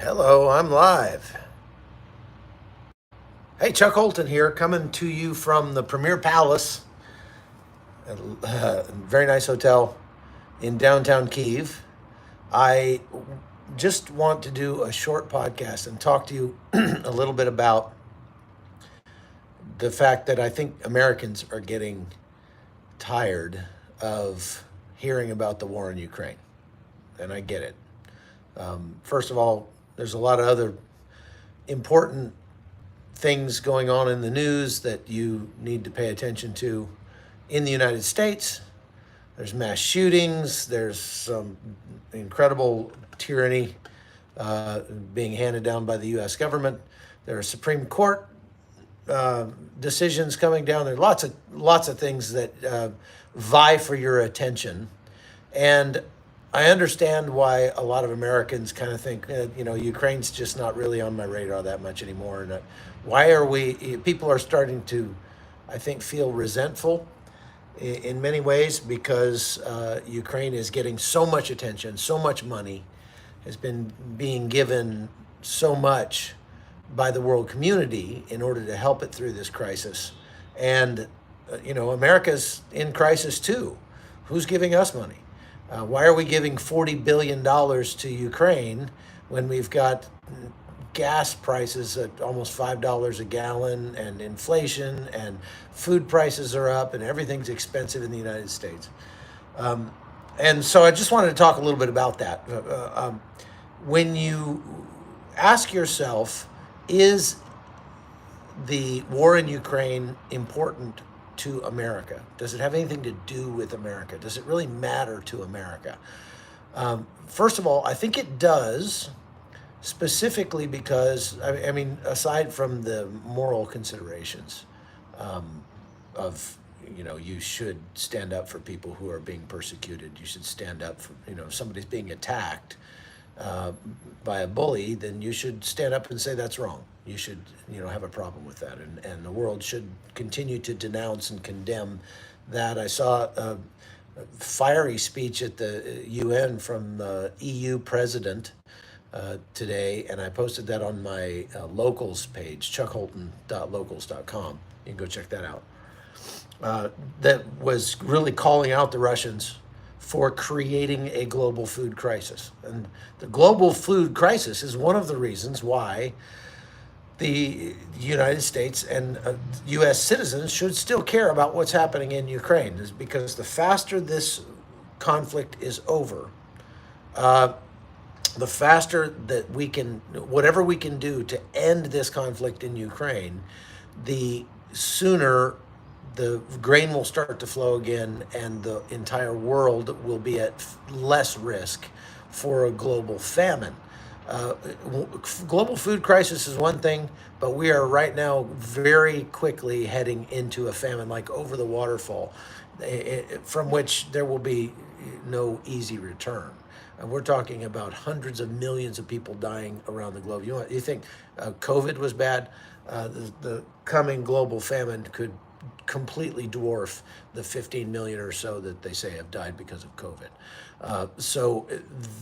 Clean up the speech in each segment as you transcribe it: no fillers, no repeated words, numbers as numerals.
Hello, I'm live. Hey, Chuck Holton here, coming to you from the Premier Palace, a very nice hotel in downtown Kyiv. I just want to do a short podcast and talk to you a little bit about the fact that I think Americans are getting tired of hearing about the war in Ukraine. And I get it. First of all, there's a lot of other important things going on in the news that you need to pay attention to in the United States. There's mass shootings. There's some incredible tyranny being handed down by the U.S. government. There are Supreme Court decisions coming down. There are lots of things that vie for your attention, and I understand why a lot of Americans kind of think, Ukraine's just not really on my radar that much anymore. And why are people are starting to, I think, feel resentful in many ways because Ukraine is getting so much attention, so much money, has been being given so much by the world community in order to help it through this crisis. And, America's in crisis too. Who's giving us money? Why are we giving $40 billion to Ukraine when we've got gas prices at almost $5 a gallon and inflation and food prices are up and everything's expensive in the United States? And so I just wanted to talk a little bit about that. When you ask yourself, is the war in Ukraine important to America? Does it have anything to do with America? Does it really matter to America? First of all, I think it does, specifically because, aside from the moral considerations of, you should stand up for people who are being persecuted. You should stand up for, if somebody's being attacked by a bully, then you should stand up and say that's wrong. You should, have a problem with that, and the world should continue to denounce and condemn that. I saw a fiery speech at the UN from the EU president today, and I posted that on my locals page, chuckholton.locals.com. You can go check that out. That was really calling out the Russians for creating a global food crisis. And the global food crisis is one of the reasons why the United States and U.S. citizens should still care about what's happening in Ukraine, is because the faster this conflict is over, the faster that whatever we can do to end this conflict in Ukraine, the sooner the grain will start to flow again and the entire world will be at less risk for a global famine. Global food crisis is one thing, but we are right now very quickly heading into a famine, like over the waterfall, from which there will be no easy return. And we're talking about hundreds of millions of people dying around the globe. You think COVID was bad? The coming global famine could completely dwarf the 15 million or so that they say have died because of COVID. So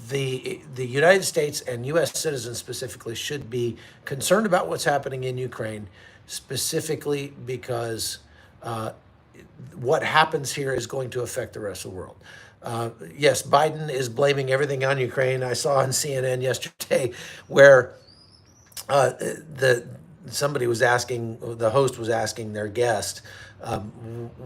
the United States and U.S. citizens specifically should be concerned about what's happening in Ukraine, specifically because what happens here is going to affect the rest of the world. Yes, Biden is blaming everything on Ukraine. I saw on CNN yesterday where somebody was asking, the host was asking their guest,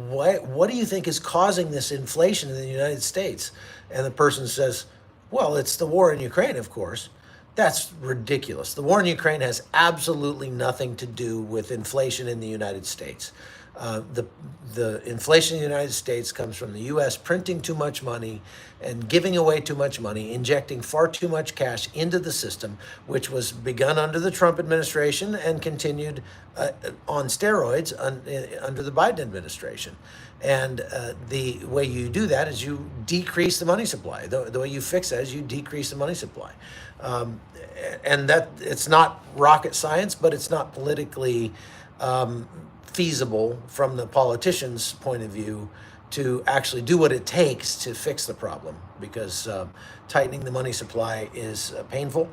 what do you think is causing this inflation in the United States? And the person says, well, it's the war in Ukraine, of course. That's ridiculous. The war in Ukraine has absolutely nothing to do with inflation in the United States. The inflation in the United States comes from the U.S. printing too much money and giving away too much money, injecting far too much cash into the system, which was begun under the Trump administration and continued on steroids under the Biden administration. And the way you do that is you decrease the money supply. The way you fix that is you decrease the money supply. And that it's not rocket science, but it's not politically feasible from the politician's point of view to actually do what it takes to fix the problem, because tightening the money supply is painful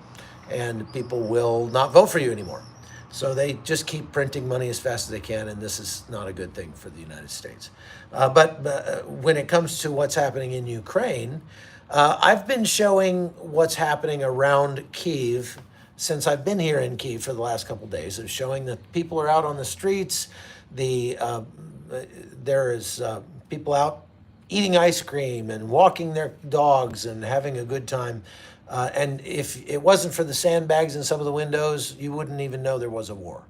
and people will not vote for you anymore. So they just keep printing money as fast as they can, and this is not a good thing for the United States. But when it comes to what's happening in Ukraine, I've been showing what's happening around Kyiv since I've been here in Kyiv for the last couple of days, of showing that people are out on the streets. There is people out eating ice cream and walking their dogs and having a good time. And if it wasn't for the sandbags in some of the windows, you wouldn't even know there was a war.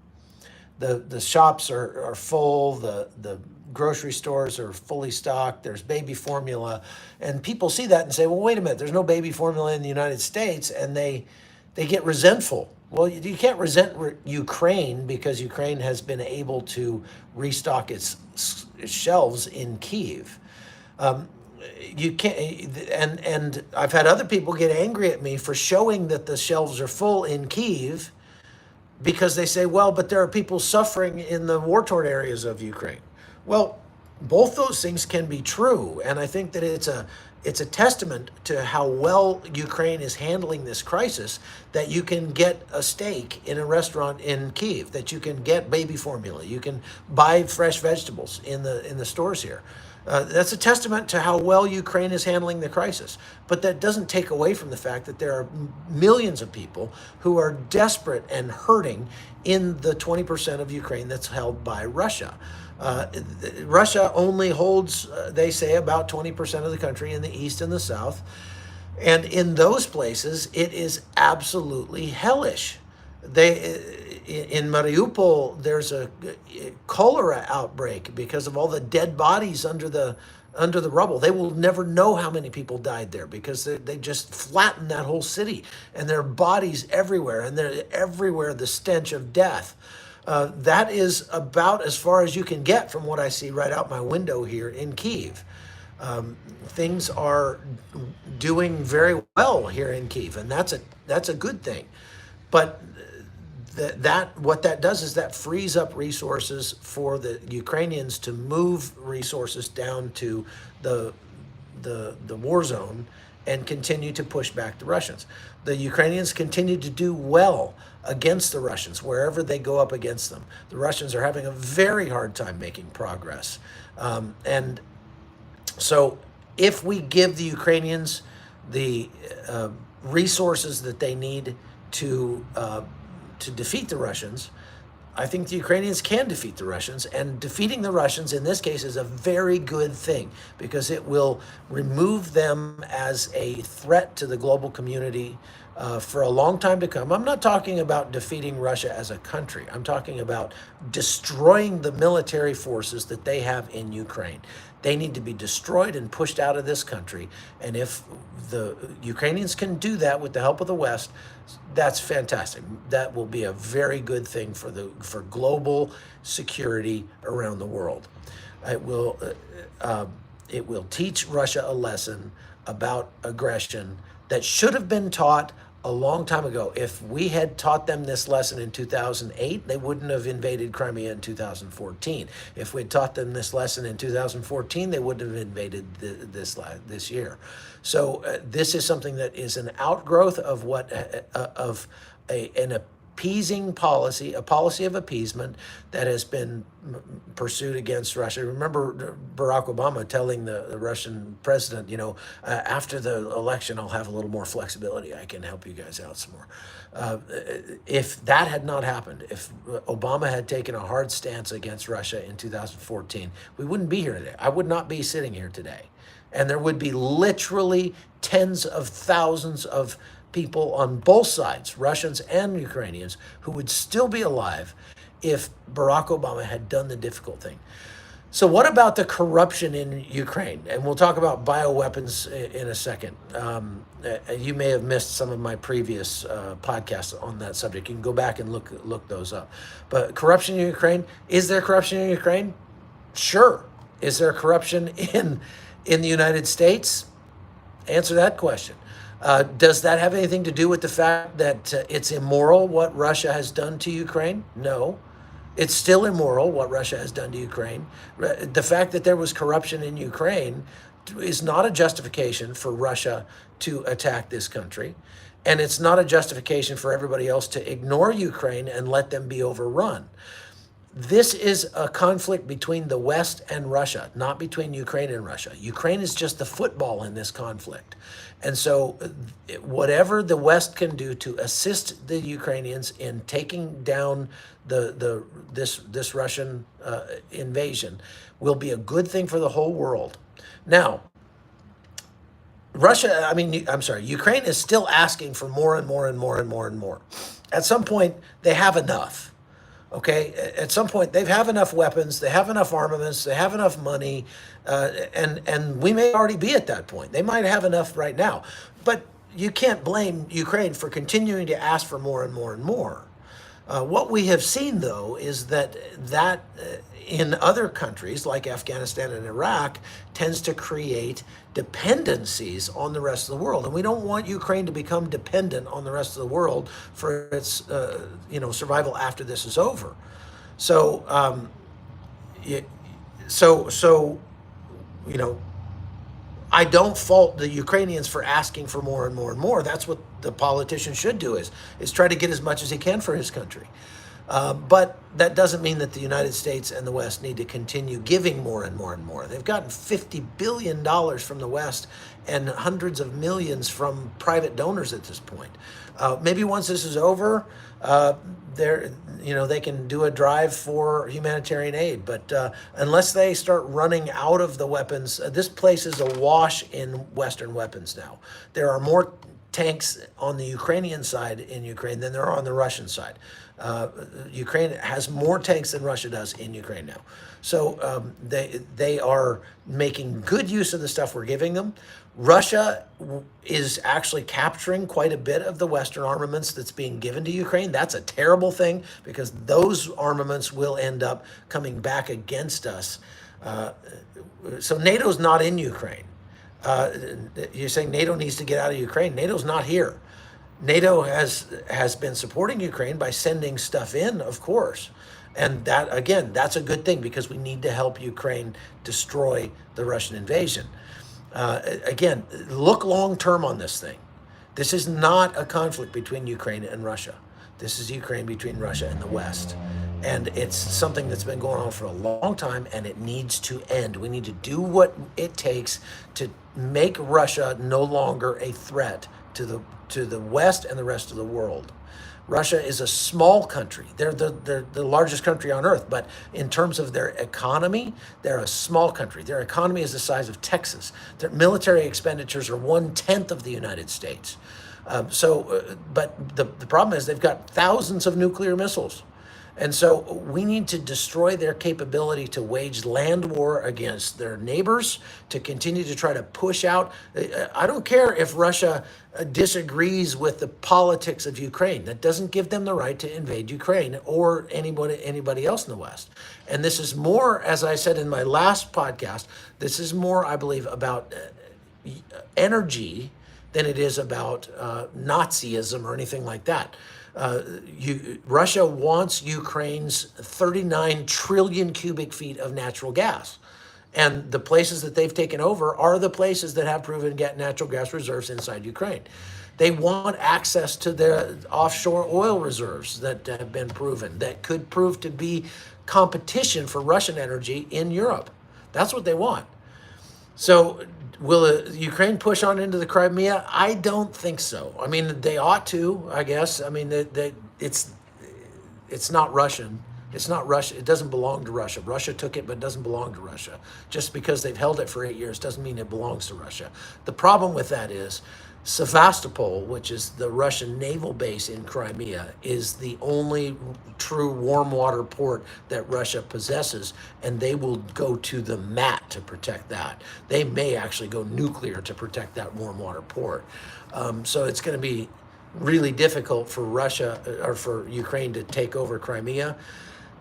The shops are full, the grocery stores are fully stocked, there's baby formula, and people see that and say, well, wait a minute, there's no baby formula in the United States, and they get resentful. Well, you can't resent Ukraine because Ukraine has been able to restock its shelves in Kyiv. You can't, and I've had other people get angry at me for showing that the shelves are full in Kyiv, because they say, well, but there are people suffering in the war-torn areas of Ukraine. Well, both those things can be true, and I think that it's a testament to how well Ukraine is handling this crisis that you can get a steak in a restaurant in Kyiv, that you can get baby formula, you can buy fresh vegetables in the stores here. That's a testament to how well Ukraine is handling the crisis. But that doesn't take away from the fact that there are millions of people who are desperate and hurting in the 20% of Ukraine that's held by Russia. Russia only holds, they say, about 20% of the country in the east and the south. And in those places, it is absolutely hellish. In Mariupol, there's a cholera outbreak because of all the dead bodies under the rubble. They will never know how many people died there because they just flattened that whole city, and there are bodies everywhere, and they're everywhere, the stench of death. That is about as far as you can get from what I see right out my window here in Kyiv. Things are doing very well here in Kyiv, and that's a good thing. But what that does is that frees up resources for the Ukrainians to move resources down to the war zone and continue to push back the Russians. The Ukrainians continue to do well against the Russians wherever they go up against them. The Russians are having a very hard time making progress. And so if we give the Ukrainians the resources that they need to defeat the Russians, I think the Ukrainians can defeat the Russians, and defeating the Russians in this case is a very good thing because it will remove them as a threat to the global community for a long time to come. I'm not talking about defeating Russia as a country. I'm talking about destroying the military forces that they have in Ukraine. They need to be destroyed and pushed out of this country. And if the Ukrainians can do that with the help of the West, that's fantastic. That will be a very good thing for global security around the world. It will teach Russia a lesson about aggression that should have been taught a long time ago. If we had taught them this lesson in 2008, they wouldn't have invaded Crimea in 2014. If we'd taught them this lesson in 2014, they wouldn't have invaded this year. So this is something that is an outgrowth of an appeasing policy, a policy of appeasement that has been pursued against Russia. Remember Barack Obama telling the Russian president, after the election, I'll have a little more flexibility. I can help you guys out some more. If that had not happened, if Obama had taken a hard stance against Russia in 2014, we wouldn't be here today. I would not be sitting here today. And there would be literally tens of thousands of people on both sides, Russians and Ukrainians, who would still be alive if Barack Obama had done the difficult thing. So what about the corruption in Ukraine? And we'll talk about bioweapons in a second. You may have missed some of my previous podcasts on that subject. You can go back and look those up. But corruption in Ukraine, is there corruption in Ukraine? Sure. Is there corruption in the United States? Answer that question. Does that have anything to do with the fact that it's immoral what Russia has done to Ukraine? No. It's still immoral what Russia has done to Ukraine. The fact that there was corruption in Ukraine is not a justification for Russia to attack this country. And it's not a justification for everybody else to ignore Ukraine and let them be overrun. This is a conflict between the West and Russia, not between Ukraine and Russia. Ukraine is just the football in this conflict. And so whatever the West can do to assist the Ukrainians in taking down this Russian invasion will be a good thing for the whole world. Now, Ukraine is still asking for more and more and more and more and more. At some point, they have enough. Okay, at some point they have enough weapons, they have enough armaments, they have enough money, and we may already be at that point. They might have enough right now, but you can't blame Ukraine for continuing to ask for more and more and more. What we have seen, though, is that in other countries like Afghanistan and Iraq tends to create dependencies on the rest of the world. And we don't want Ukraine to become dependent on the rest of the world for its survival after this is over. So, I don't fault the Ukrainians for asking for more and more and more. That's what the politician should do, is try to get as much as he can for his country. But that doesn't mean that the United States and the West need to continue giving more and more and more. They've gotten $50 billion from the West and hundreds of millions from private donors at this point. Maybe once this is over, they can do a drive for humanitarian aid. But unless they start running out of the weapons, this place is awash in Western weapons now. There are more tanks on the Ukrainian side in Ukraine than there are on the Russian side. Ukraine has more tanks than Russia does in Ukraine now. So they are making good use of the stuff we're giving them. Russia is actually capturing quite a bit of the Western armaments that's being given to Ukraine. That's a terrible thing, because those armaments will end up coming back against us. So NATO's not in Ukraine. You're saying NATO needs to get out of Ukraine. NATO's not here. NATO has been supporting Ukraine by sending stuff in, of course. And that, again, that's a good thing, because we need to help Ukraine destroy the Russian invasion. Again, look long-term on this thing. This is not a conflict between Ukraine and Russia. This is Ukraine between Russia and the West. And it's something that's been going on for a long time, and it needs to end. We need to do what it takes to make Russia no longer a threat to the West and the rest of the world. Russia is a small country. They're the largest country on earth, but in terms of their economy, they're a small country. Their economy is the size of Texas. Their military expenditures are 1/10 of the United States. But the problem is they've got thousands of nuclear missiles. And so we need to destroy their capability to wage land war against their neighbors, to continue to try to push out. I don't care if Russia disagrees with the politics of Ukraine. That doesn't give them the right to invade Ukraine or anybody else in the West. And this is more, as I said in my last podcast, this is more, I believe, about energy than it is about Nazism or anything like that. Russia wants Ukraine's 39 trillion cubic feet of natural gas. And the places that they've taken over are the places that have proven natural gas reserves inside Ukraine. They want access to their offshore oil reserves that have been proven, that could prove to be competition for Russian energy in Europe. That's what they want. So will Ukraine push on into the Crimea? I don't think so. I mean, they ought to, I guess. I mean, it's not Russian. It's not Russia. It doesn't belong to Russia. Russia took it, but it doesn't belong to Russia. Just because they've held it for 8 years doesn't mean it belongs to Russia. The problem with that is Sevastopol, which is the Russian naval base in Crimea, is the only true warm water port that Russia possesses, and they will go to the mat to protect that. They may actually go nuclear to protect that warm water port. So it's going to be really difficult for Russia or for Ukraine to take over Crimea.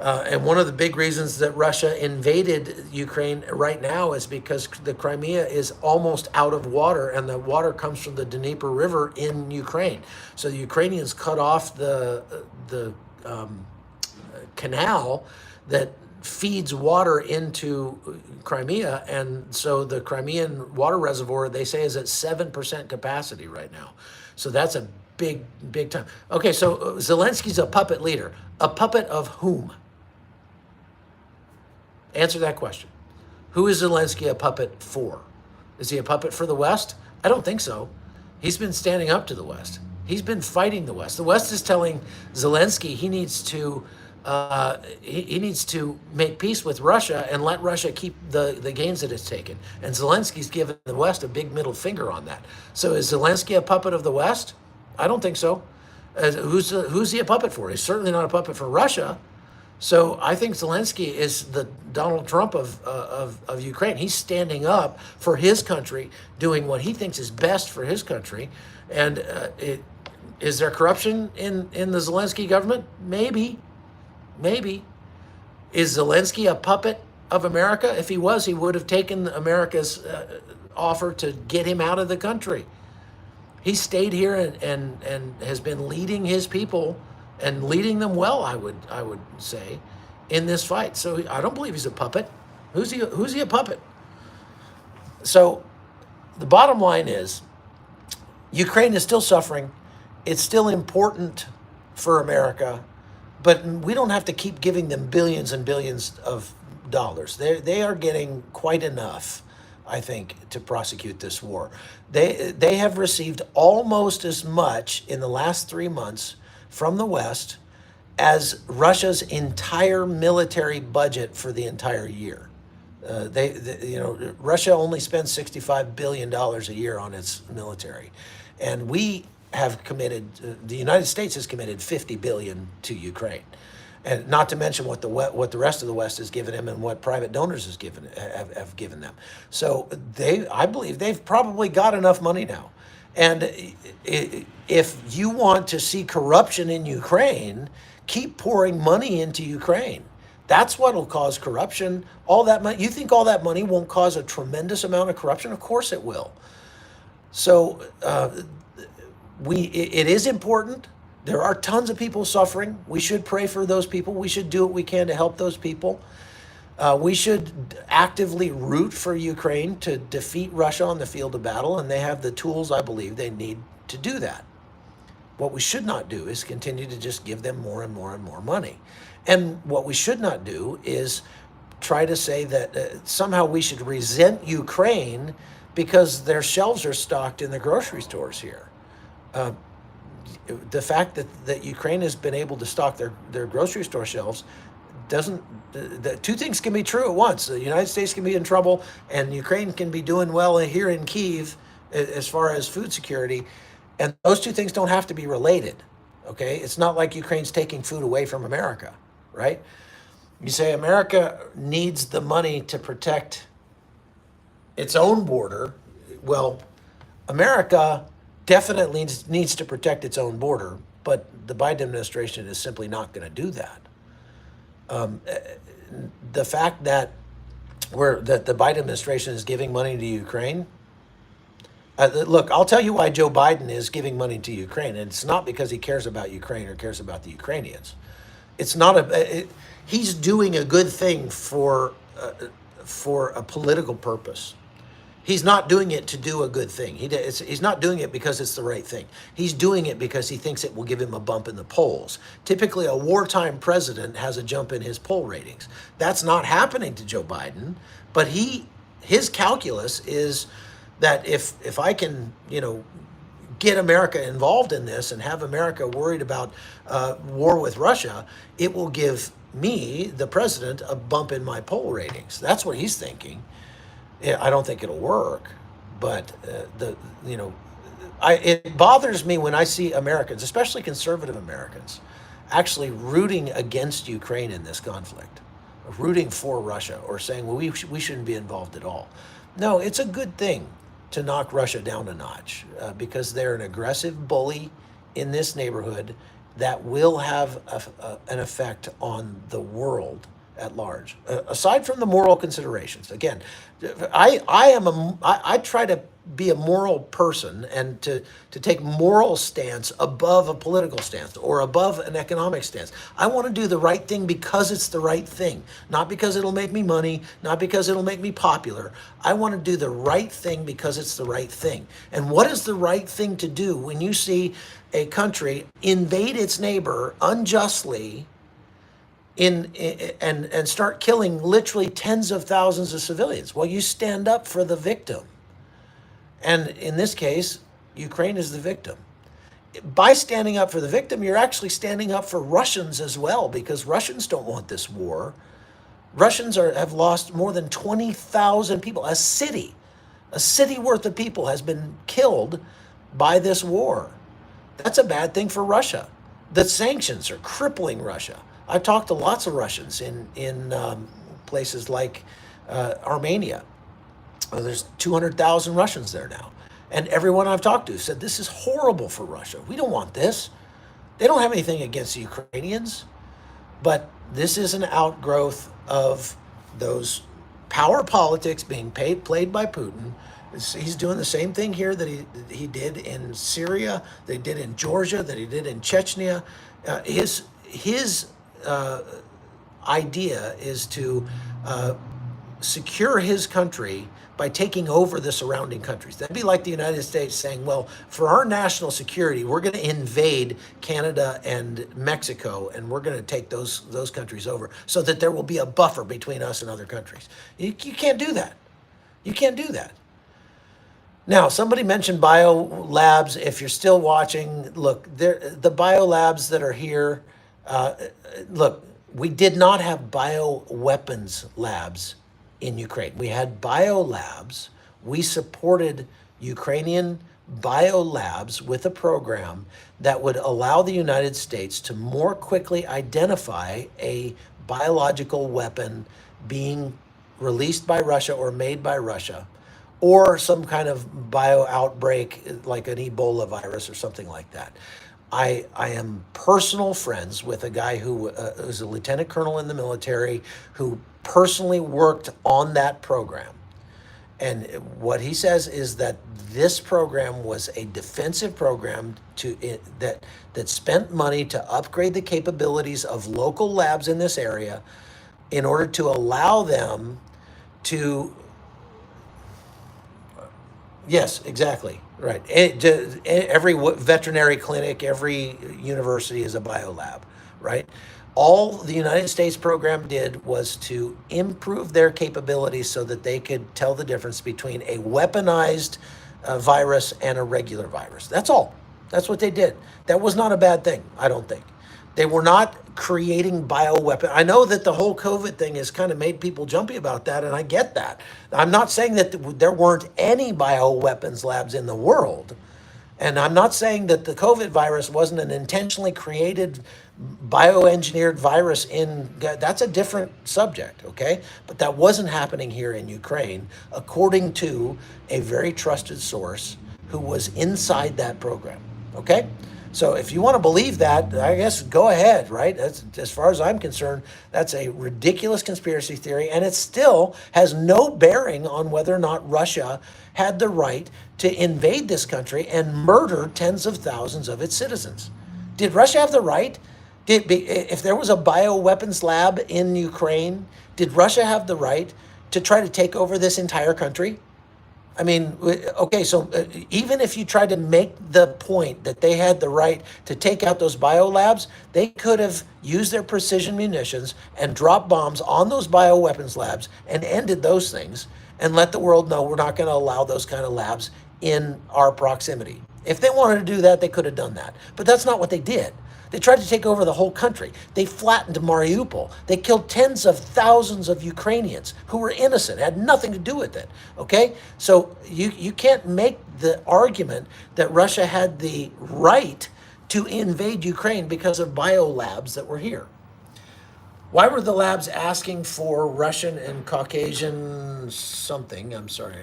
And one of the big reasons that Russia invaded Ukraine right now is because the Crimea is almost out of water, and the water comes from the Dnieper River in Ukraine. So the Ukrainians cut off the canal that feeds water into Crimea, and so the Crimean water reservoir, they say, is at 7% capacity right now. So that's a big time. Okay, so Zelensky's a puppet leader. A puppet of whom? Answer that question. Who is Zelensky a puppet for? Is he a puppet for the West? I don't think so. He's been standing up to the West. He's been fighting the West. The West is telling Zelensky he needs to he needs to make peace with Russia and let Russia keep the gains that it's taken. And Zelensky's given the West a big middle finger on that. So is Zelensky a puppet of the West? I don't think so. Who's he a puppet for? He's certainly not a puppet for Russia. So I think Zelensky is the Donald Trump of Ukraine. He's standing up for his country, doing what he thinks is best for his country. And is there corruption in the Zelensky government? Maybe. Is Zelensky a puppet of America? If he was, he would have taken America's offer to get him out of the country. He stayed here and has been leading his people and leading them well, I would say, in this fight. So I don't believe he's a puppet. Who's he a puppet? So the bottom line is Ukraine is still suffering. It's still important for America, but we don't have to keep giving them billions and billions of dollars. They are getting quite enough, I think, to prosecute this war. They have received almost as much in the last 3 months from the West as Russia's entire military budget for the entire year. Russia only spends $65 billion a year on its military, and we have committed. The United States has committed $50 billion to Ukraine, and not to mention what the rest of the West has given him and what private donors have given them. So I believe they've probably got enough money now. And if you want to see corruption in Ukraine, keep pouring money into Ukraine. That's what will cause corruption. All that money. You think all that money won't cause a tremendous amount of corruption? Of course it will. So it is important. There are tons of people suffering. We should pray for those people. We should do what we can to help those people. We should actively root for Ukraine to defeat Russia on the field of battle, and they have the tools, I believe, they need to do that. What we should not do is continue to just give them more and more and more money. And what we should not do is try to say that somehow we should resent Ukraine because their shelves are stocked in the grocery stores here. The fact that Ukraine has been able to stock their grocery store shelves doesn't. The two things can be true at once. The United States can be in trouble, and Ukraine can be doing well here in Kyiv as far as food security. And those two things don't have to be related. Okay, it's not like Ukraine's taking food away from America, right? You say America needs the money to protect its own border. Well, America definitely needs to protect its own border, but the Biden administration is simply not going to do that. The fact that the Biden administration is giving money to Ukraine. Look, I'll tell you why Joe Biden is giving money to Ukraine, and it's not because he cares about Ukraine or cares about the Ukrainians. It's not he's doing a good thing for a political purpose. He's not doing it to do a good thing. He's not doing it because it's the right thing. He's doing it because he thinks it will give him a bump in the polls. Typically, a wartime president has a jump in his poll ratings. That's not happening to Joe Biden, but his calculus is that if I can, get America involved in this and have America worried about war with Russia, it will give me, the president, a bump in my poll ratings. That's what he's thinking. I don't think it'll work, but it bothers me when I see Americans, especially conservative Americans, actually rooting against Ukraine in this conflict, rooting for Russia, or saying, well, we shouldn't be involved at all. No, it's a good thing to knock Russia down a notch because they're an aggressive bully in this neighborhood that will have an effect on the world at large. Aside from the moral considerations, again, I try to be a moral person and to take moral stance above a political stance or above an economic stance. I want to do the right thing because it's the right thing, not because it'll make me money, not because it'll make me popular. I want to do the right thing because it's the right thing. And what is the right thing to do when you see a country invade its neighbor unjustly and start killing literally tens of thousands of civilians? Well, you stand up for the victim. And in this case, Ukraine is the victim. By standing up for the victim, you're actually standing up for Russians as well, because Russians don't want this war. Russians have lost more than 20,000 people. A city worth of people has been killed by this war. That's a bad thing for Russia. The sanctions are crippling Russia. I've talked to lots of Russians in places like Armenia. There's 200,000 Russians there now. And everyone I've talked to said, this is horrible for Russia. We don't want this. They don't have anything against the Ukrainians, but this is an outgrowth of those power politics being played by Putin. He's doing the same thing here that he did in Syria, that he did in Georgia, that he did in Chechnya. His idea is to secure his country by taking over the surrounding countries. That'd be like the United States saying, well, for our national security, we're going to invade Canada and Mexico, and we're going to take those countries over so that there will be a buffer between us and other countries. You can't do that. You can't do that. Now, somebody mentioned biolabs. If you're still watching, look, the biolabs that are here, look, we did not have bioweapons labs in Ukraine. We had biolabs. We supported Ukrainian biolabs with a program that would allow the United States to more quickly identify a biological weapon being released by Russia or made by Russia, or some kind of bio outbreak like an Ebola virus or something like that. I am personal friends with a guy who is a lieutenant colonel in the military who personally worked on that program. And what he says is that this program was a defensive program that spent money to upgrade the capabilities of local labs in this area in order to allow them to. Yes, exactly. Right. Every veterinary clinic, every university is a biolab, right? All the United States program did was to improve their capabilities so that they could tell the difference between a weaponized virus and a regular virus. That's all. That's what they did. That was not a bad thing, I don't think. They were not creating bioweapon. I know that the whole COVID thing has kind of made people jumpy about that, and I get that. I'm not saying that there weren't any bioweapons labs in the world, and I'm not saying that the COVID virus wasn't an intentionally created bioengineered virus that's a different subject, okay? But that wasn't happening here in Ukraine, according to a very trusted source who was inside that program, okay? So if you want to believe that, I guess go ahead, right? That's, as far as I'm concerned, that's a ridiculous conspiracy theory, and it still has no bearing on whether or not Russia had the right to invade this country and murder tens of thousands of its citizens. Did Russia have the right? If there was a bioweapons lab in Ukraine, did Russia have the right to try to take over this entire country? I mean, okay, so even if you tried to make the point that they had the right to take out those biolabs, they could have used their precision munitions and dropped bombs on those bioweapons labs and ended those things and let the world know we're not going to allow those kind of labs in our proximity. If they wanted to do that, they could have done that. But that's not what they did. They tried to take over the whole country. They flattened Mariupol. They killed tens of thousands of Ukrainians who were innocent, had nothing to do with it, okay? So you can't make the argument that Russia had the right to invade Ukraine because of biolabs that were here. Why were the labs asking for Russian and Caucasian something? I'm sorry,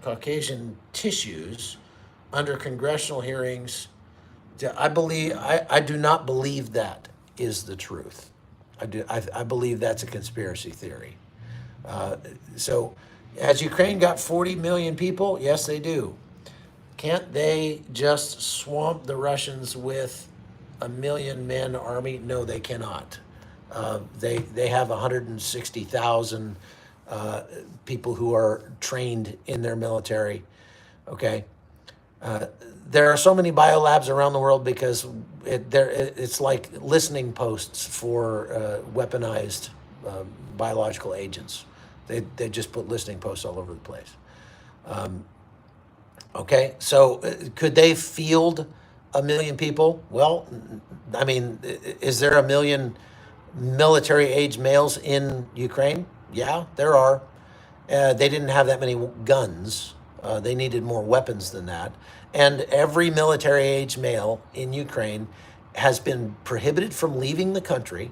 Caucasian tissues under congressional hearings? I do not believe that is the truth. I believe that's a conspiracy theory. So Has Ukraine got 40 million people? Yes, they do. Can't they just swamp the Russians with a million men army? No, they cannot. They have 160,000 people who are trained in their military. Okay, there are so many biolabs around the world because it's like listening posts for weaponized biological agents. They just put listening posts all over the place. Okay, so could they field a million people? Well, I mean, is there a million military age males in Ukraine? Yeah, there are. They didn't have that many guns. They needed more weapons than that. And every military age male in Ukraine has been prohibited from leaving the country,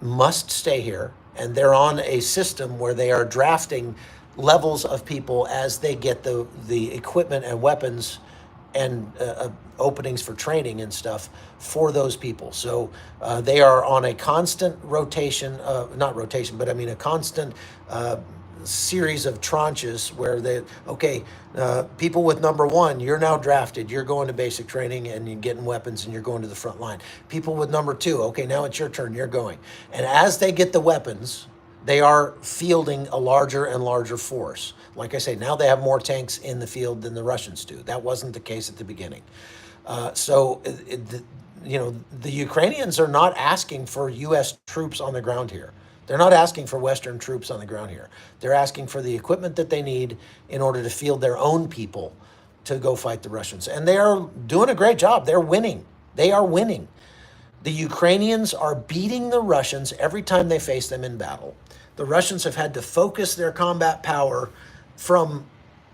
must stay here, and they're on a system where they are drafting levels of people as they get the equipment and weapons and openings for training and stuff for those people. So they are on a constant rotation, not rotation, but I mean a constant series of tranches where people with number one, you're now drafted, you're going to basic training and you're getting weapons and you're going to the front line. People with number two, okay, now it's your turn, you're going. And as they get the weapons, they are fielding a larger and larger force. Like I say, now they have more tanks in the field than the Russians do. That wasn't the case at the beginning. The Ukrainians are not asking for U.S. troops on the ground here. They're not asking for Western troops on the ground here. They're asking for the equipment that they need in order to field their own people to go fight the Russians. And they are doing a great job. They're winning. They are winning. The Ukrainians are beating the Russians every time they face them in battle. The Russians have had to focus their combat power from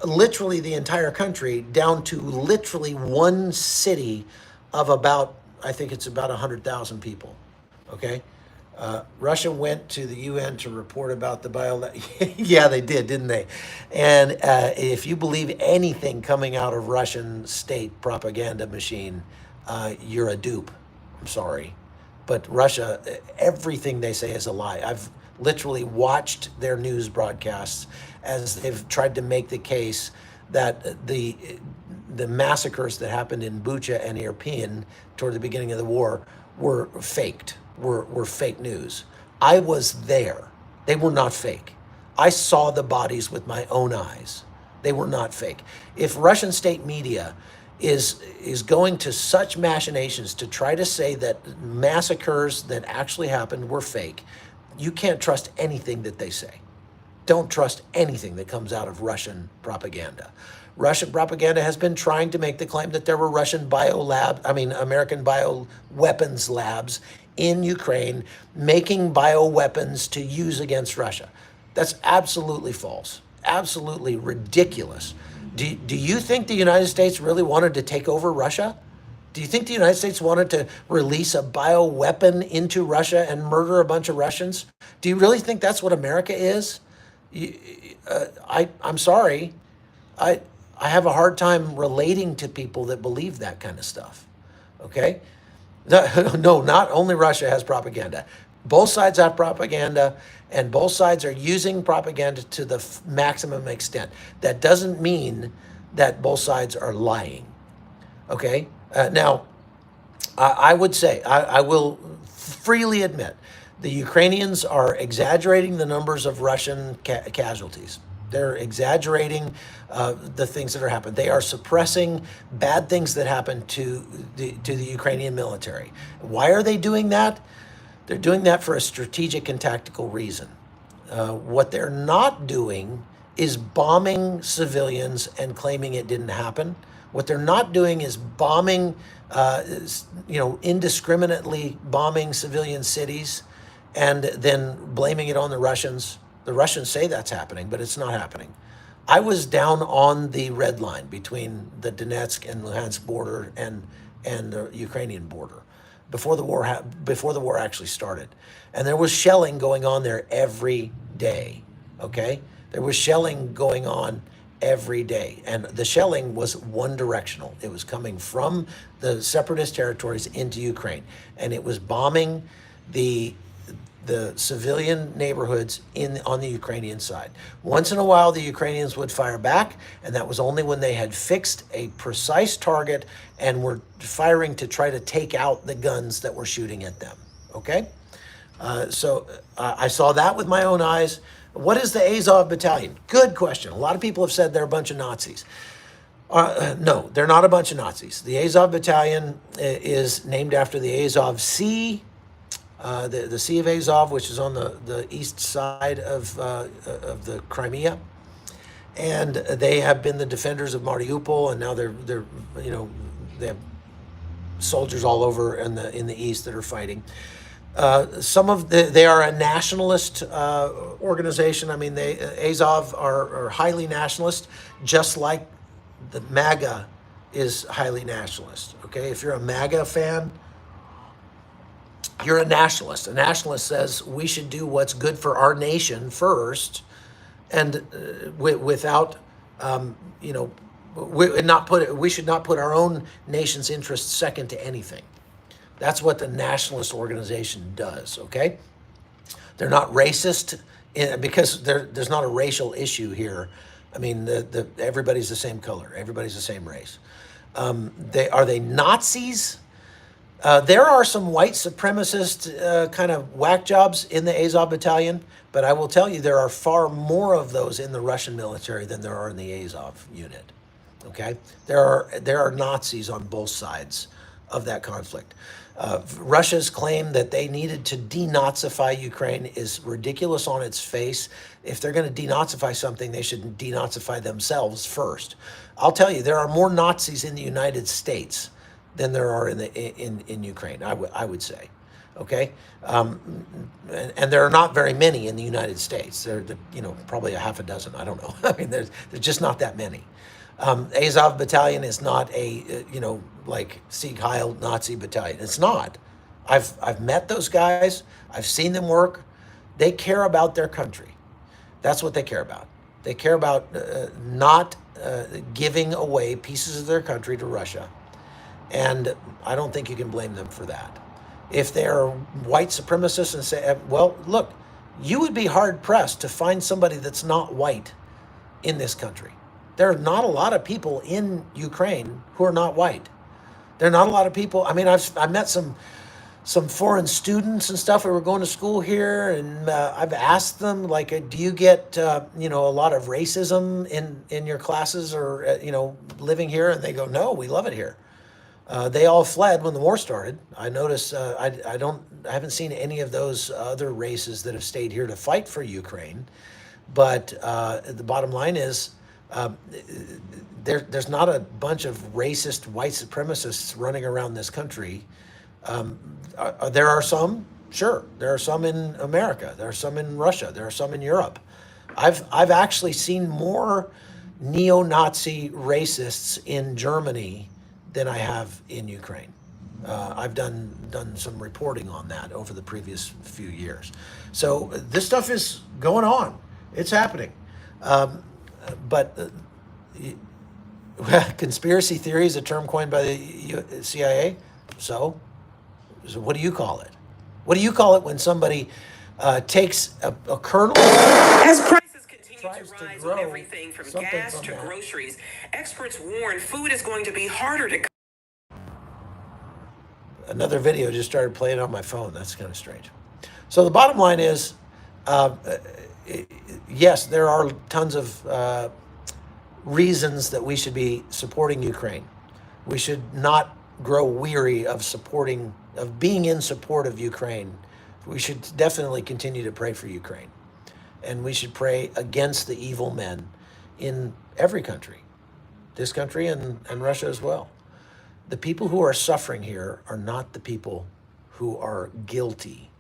literally the entire country down to literally one city of about, I think it's about 100,000 people. Okay? Russia went to the UN to report about the yeah, they did, didn't they? And if you believe anything coming out of Russian state propaganda machine, you're a dupe. I'm sorry. But Russia, everything they say is a lie. I've literally watched their news broadcasts as they've tried to make the case that the massacres that happened in Bucha and Irpin toward the beginning of the war were faked, were fake news. I was there. They were not fake. I saw the bodies with my own eyes. They were not fake. If Russian state media is going to such machinations to try to say that massacres that actually happened were fake, you can't trust anything that they say. Don't trust anything that comes out of Russian propaganda. Russian propaganda has been trying to make the claim that there were American bioweapons labs in Ukraine making bioweapons to use against Russia. That's absolutely false, absolutely ridiculous. Do you think the United States really wanted to take over Russia? Do you think the United States wanted to release a bioweapon into Russia and murder a bunch of Russians? Do you really think that's what America is? I'm sorry. I have a hard time relating to people that believe that kind of stuff. Okay? No, not only Russia has propaganda. Both sides have propaganda, and both sides are using propaganda to the maximum extent. That doesn't mean that both sides are lying. Okay? Now, I would say, I will freely admit, the Ukrainians are exaggerating the numbers of Russian casualties. They're exaggerating the things that are happening. They are suppressing bad things that happen to the Ukrainian military. Why are they doing that? They're doing that for a strategic and tactical reason. What they're not doing is bombing civilians and claiming it didn't happen. What they're not doing is bombing, indiscriminately bombing civilian cities and then blaming it on the Russians. The Russians say that's happening, but it's not happening. I was down on the red line between the Donetsk and Luhansk border and the Ukrainian border before the war actually started, and there was shelling going on there every day. Okay, there was shelling going on every day, and the shelling was one directional. It was coming from the separatist territories into Ukraine, and it was bombing the the civilian neighborhoods on the Ukrainian side. Once in a while, the Ukrainians would fire back, and that was only when they had fixed a precise target and were firing to try to take out the guns that were shooting at them. Okay? So I saw that with my own eyes. What is the Azov Battalion? Good question. A lot of people have said they're a bunch of Nazis. No, they're not a bunch of Nazis. The Azov Battalion is named after the Azov Sea, the Sea of Azov, which is on the east side of the Crimea, and they have been the defenders of Mariupol, and now they're they have soldiers all over in the east that are fighting. They are a nationalist organization. I mean, Azov are highly nationalist, just like the MAGA is highly nationalist. Okay, if you're a MAGA fan, you're a nationalist. A nationalist says we should do what's good for our nation first, and without, we should not put our own nation's interests second to anything. That's what the nationalist organization does. Okay, they're not racist because there's not a racial issue here. I mean, everybody's the same color. Everybody's the same race. Are they Nazis? There are some white supremacist kind of whack jobs in the Azov Battalion, but I will tell you there are far more of those in the Russian military than there are in the Azov unit. Okay, there are Nazis on both sides of that conflict. Russia's claim that they needed to denazify Ukraine is ridiculous on its face. If they're going to denazify something, they should denazify themselves first. I'll tell you, there are more Nazis in the United States than there are in Ukraine. I would say, okay, and there are not very many in the United States. There probably a half a dozen. I don't know. I mean, there's just not that many. Azov Battalion is not a like Sieg Heil Nazi battalion. It's not. I've met those guys. I've seen them work. They care about their country. That's what they care about. They care about not giving away pieces of their country to Russia. And I don't think you can blame them for that. If they're white supremacists and say, well, look, you would be hard pressed to find somebody that's not white in this country. There are not a lot of people in Ukraine who are not white. There are not a lot of people. I mean, I've met some foreign students and stuff who were going to school here, and I've asked them, like, do you get a lot of racism in your classes or living here? And they go, no, we love it here. They all fled when the war started. I notice I haven't seen any of those other races that have stayed here to fight for Ukraine. But the bottom line is there's not a bunch of racist white supremacists running around this country. There are some, sure. There are some in America. There are some in Russia. There are some in Europe. I've actually seen more neo-Nazi racists in Germany than I have in Ukraine. I've done some reporting on that over the previous few years. So this stuff is going on. It's happening. But conspiracy theory is a term coined by the CIA. So what do you call it? What do you call it when somebody takes a kernel? As prices continue to rise on everything from gas to groceries, experts warn food is going to be harder to. Another video just started playing on my phone. That's kind of strange. So the bottom line is, yes, there are tons of reasons that we should be supporting Ukraine. We should not grow weary of being in support of Ukraine. We should definitely continue to pray for Ukraine. And we should pray against the evil men in every country, this country and Russia as well. The people who are suffering here are not the people who are guilty.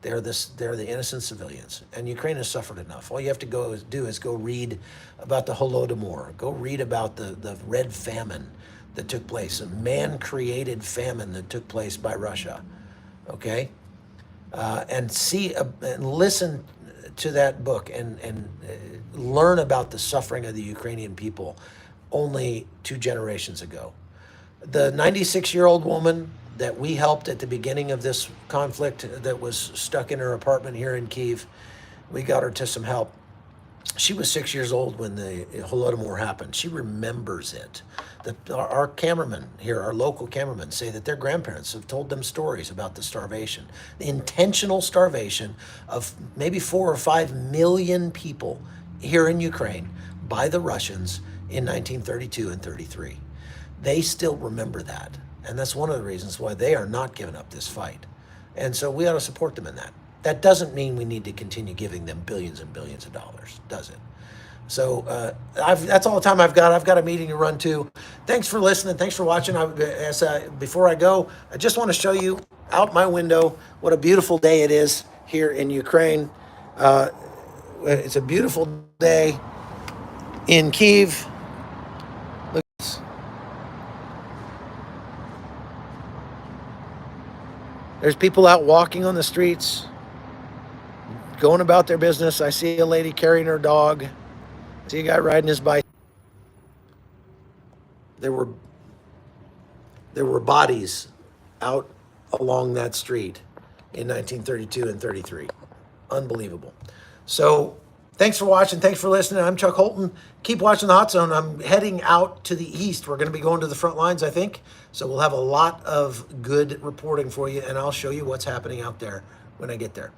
They're the innocent civilians. And Ukraine has suffered enough. All you have to do is go read about the Holodomor. Go read about the Red Famine that took place, a man-created famine that took place by Russia. Okay? And see and listen to that book and learn about the suffering of the Ukrainian people only 2 generations ago. The 96-year-old woman that we helped at the beginning of this conflict that was stuck in her apartment here in Kyiv. We got her to some help. She was 6 years old when the Holodomor happened. She remembers it. Our cameramen here, our local cameramen, say that their grandparents have told them stories about the starvation, the intentional starvation of maybe 4 or 5 million people here in Ukraine by the Russians in 1932 and 33. They still remember that. And that's one of the reasons why they are not giving up this fight. And so we ought to support them in that. That doesn't mean we need to continue giving them billions and billions of dollars, does it? So that's all the time I've got. I've got a meeting to run to. Thanks for listening. Thanks for watching. Before I go, I just want to show you out my window what a beautiful day it is here in Ukraine. It's a beautiful day in Kyiv. Look at this. There's people out walking on the streets, going about their business. I see a lady carrying her dog. I see a guy riding his bike. There were bodies out along that street in 1932 and 33. Unbelievable. So thanks for watching. Thanks for listening. I'm Chuck Holton. Keep watching the Hot Zone. I'm heading out to the east. We're going to be going to the front lines, I think. So we'll have a lot of good reporting for you, and I'll show you what's happening out there when I get there.